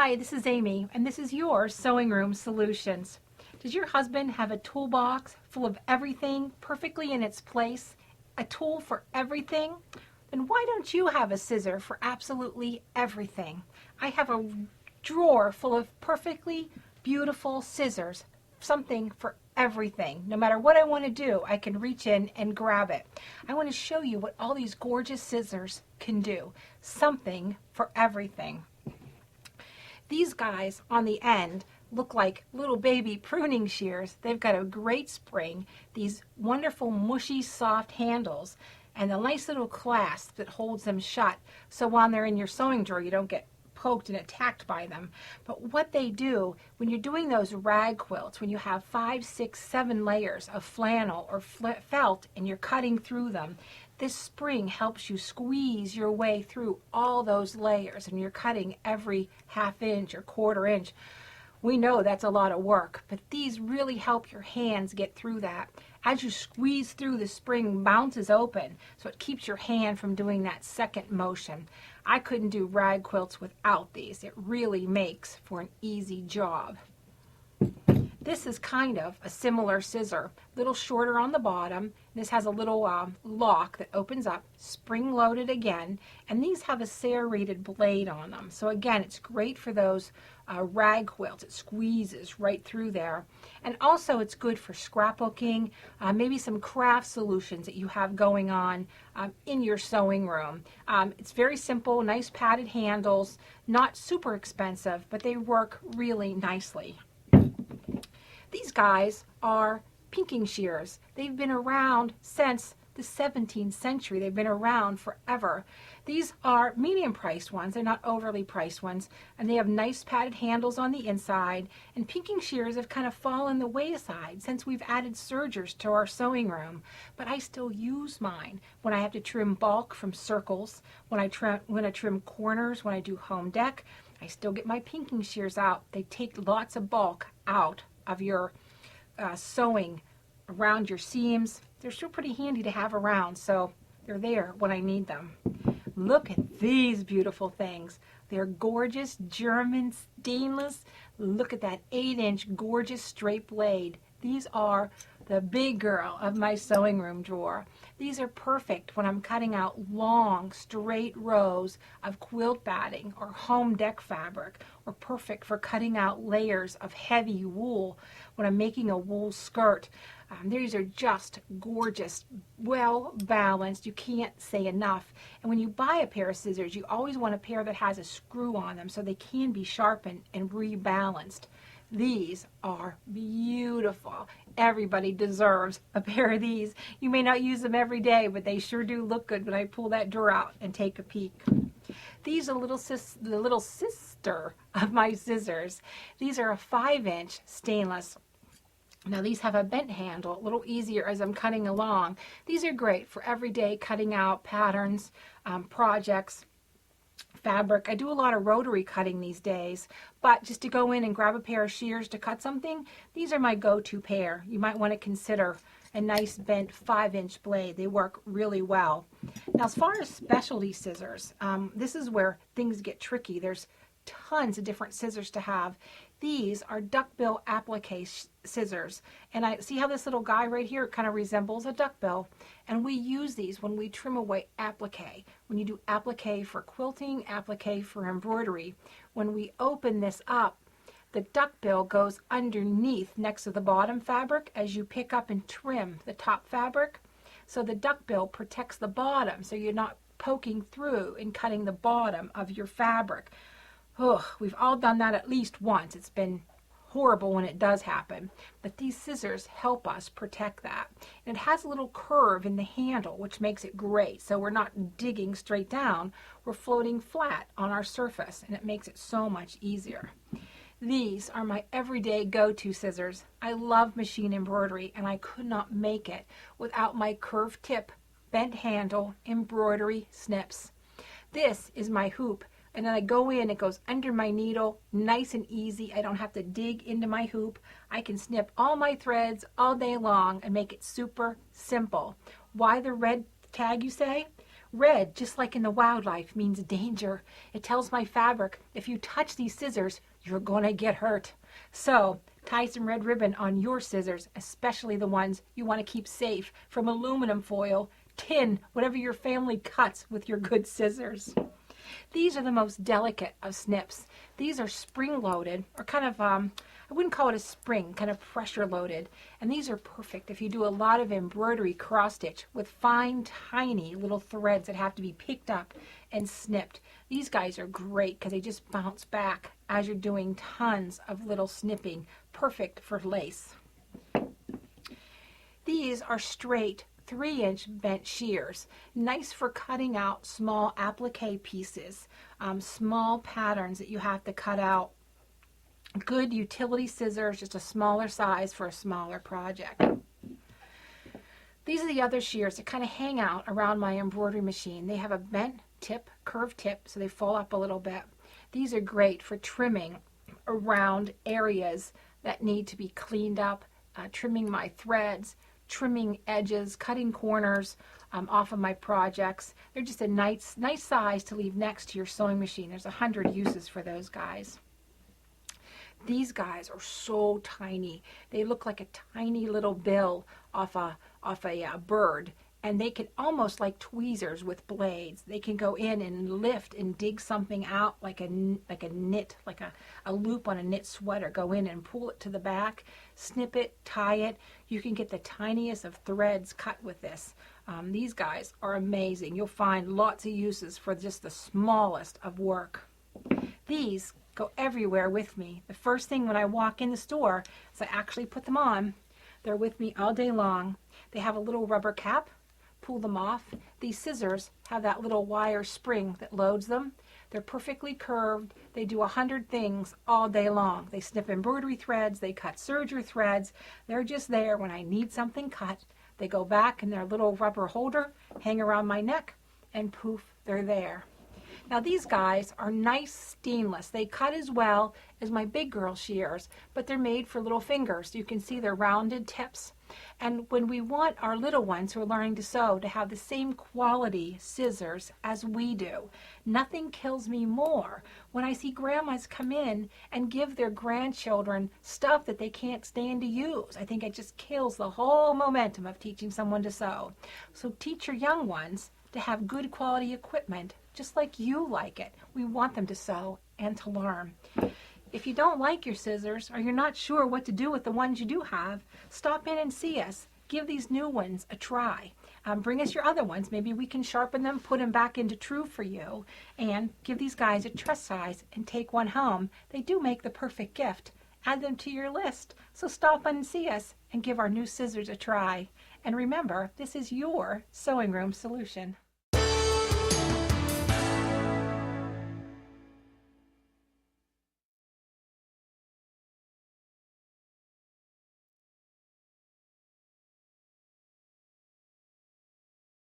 Hi, this is Amy, and this is your Sewing Room Solutions. Does your husband have a toolbox full of everything perfectly in its place? A tool for everything? Then why don't you have a scissor for absolutely everything? I have a drawer full of perfectly beautiful scissors, something for everything. No matter what I want to do, I can reach in and grab it. I want to show you what all these gorgeous scissors can do. Something for everything. These guys on the end look like little baby pruning shears. They've got a great spring, these wonderful mushy soft handles, and a nice little clasp that holds them shut, so while they're in your sewing drawer you don't get poked and attacked by them. But what they do when you're doing those rag quilts, when you have 5, 6, 7 layers of flannel or felt and you're cutting through them, this spring helps you squeeze your way through all those layers, and you're cutting every half inch or quarter inch. We know that's a lot of work, but these really help your hands get through that. As you squeeze through, the spring bounces open, so it keeps your hand from doing that second motion. I couldn't do rag quilts without these. It really makes for an easy job. This is kind of a similar scissor, a little shorter on the bottom. This has a little lock that opens up, spring-loaded again, and these have a serrated blade on them. So again, it's great for those rag quilts. It squeezes right through there. And also it's good for scrapbooking, maybe some craft solutions that you have going on in your sewing room. It's very simple, nice padded handles, not super expensive, but they work really nicely. These guys are pinking shears. They've been around since the 17th century. They've been around forever. These are medium-priced ones. They're not overly priced ones, and they have nice padded handles on the inside. And pinking shears have kind of fallen the wayside since we've added sergers to our sewing room. But I still use mine when I have to trim bulk from circles, when I trim corners, when I do home dec. I still get my pinking shears out. They take lots of bulk out of your sewing around your seams. They're still pretty handy to have around, so they're there when I need them. Look at these beautiful things. They're gorgeous German stainless. Look at that 8-inch gorgeous straight blade. These are the big girl of my sewing room drawer. These are perfect when I'm cutting out long, straight rows of quilt batting or home dec fabric, or perfect for cutting out layers of heavy wool when I'm making a wool skirt. These are just gorgeous, well balanced. You can't say enough. And when you buy a pair of scissors, you always want a pair that has a screw on them so they can be sharpened and rebalanced. These are beautiful. Everybody deserves a pair of these. You may not use them every day, but they sure do look good when I pull that drawer out and take a peek. These are the little sister of my scissors. These are a 5-inch stainless. Now these have a bent handle, a little easier as I'm cutting along. These are great for everyday cutting out patterns, projects, fabric. I do a lot of rotary cutting these days, but just to go in and grab a pair of shears to cut something, these are my go-to pair. You might want to consider a nice bent 5-inch blade. They work really well. Now as far as specialty scissors, this is where things get tricky. There's tons of different scissors to have. These are duckbill applique scissors, and I see how this little guy right here kind of resembles a duckbill, and we use these when we trim away applique. When you do applique for quilting, applique for embroidery, when we open this up, the duckbill goes underneath next to the bottom fabric as you pick up and trim the top fabric. So the duckbill protects the bottom, so you're not poking through and cutting the bottom of your fabric. Ugh, we've all done that at least once. It's been horrible when it does happen, but these scissors help us protect that. And it has a little curve in the handle, which makes it great. So we're not digging straight down, we're floating flat on our surface, and it makes it so much easier. These are my everyday go-to scissors. I love machine embroidery, and I could not make it without my curved tip, bent handle, embroidery snips. This is my hoop. And then I go in, it goes under my needle, nice and easy. I don't have to dig into my hoop. I can snip all my threads all day long and make it super simple. Why the red tag, you say? Red, just like in the wildlife, means danger. It tells my fabric, if you touch these scissors, you're gonna get hurt. So tie some red ribbon on your scissors, especially the ones you want to keep safe from aluminum foil, tin, whatever your family cuts with your good scissors. These are the most delicate of snips. These are spring-loaded, or kind of, I wouldn't call it a spring, kind of pressure-loaded. And these are perfect if you do a lot of embroidery cross-stitch with fine, tiny little threads that have to be picked up and snipped. These guys are great because they just bounce back as you're doing tons of little snipping. Perfect for lace. These are straight 3-inch bent shears, nice for cutting out small applique pieces, small patterns that you have to cut out. Good utility scissors, just a smaller size for a smaller project. These are the other shears that kind of hang out around my embroidery machine. They have a bent tip, curved tip, so they fold up a little bit. These are great for trimming around areas that need to be cleaned up, trimming my threads, trimming edges, cutting corners off of my projects. They're just a nice size to leave next to your sewing machine. There's 100 uses for those guys. These guys are so tiny. They look like a tiny little bill off a bird, and they can almost like tweezers with blades. They can go in and lift and dig something out like a knit, like a loop on a knit sweater. Go in and pull it to the back, snip it, tie it. You can get the tiniest of threads cut with this. These guys are amazing. You'll find lots of uses for just the smallest of work. These go everywhere with me. The first thing when I walk in the store is I actually put them on. They're with me all day long. They have a little rubber cap. Pull them off. These scissors have that little wire spring that loads them. They're perfectly curved. They do 100 things all day long. They snip embroidery threads. They cut serger threads. They're just there when I need something cut. They go back in their little rubber holder, hang around my neck, and poof, they're there. Now these guys are nice stainless. They cut as well as my big girl shears, but they're made for little fingers. You can see they're rounded tips. And when we want our little ones who are learning to sew to have the same quality scissors as we do, nothing kills me more when I see grandmas come in and give their grandchildren stuff that they can't stand to use. I think it just kills the whole momentum of teaching someone to sew. So teach your young ones to have good quality equipment, just like you like it. We want them to sew and to learn. If you don't like your scissors, or you're not sure what to do with the ones you do have, stop in and see us. Give these new ones a try. Bring us your other ones. Maybe we can sharpen them, put them back into true for you, and give these guys a trust size and take one home. They do make the perfect gift. Add them to your list. So stop in and see us and give our new scissors a try. And remember, this is your sewing room solution.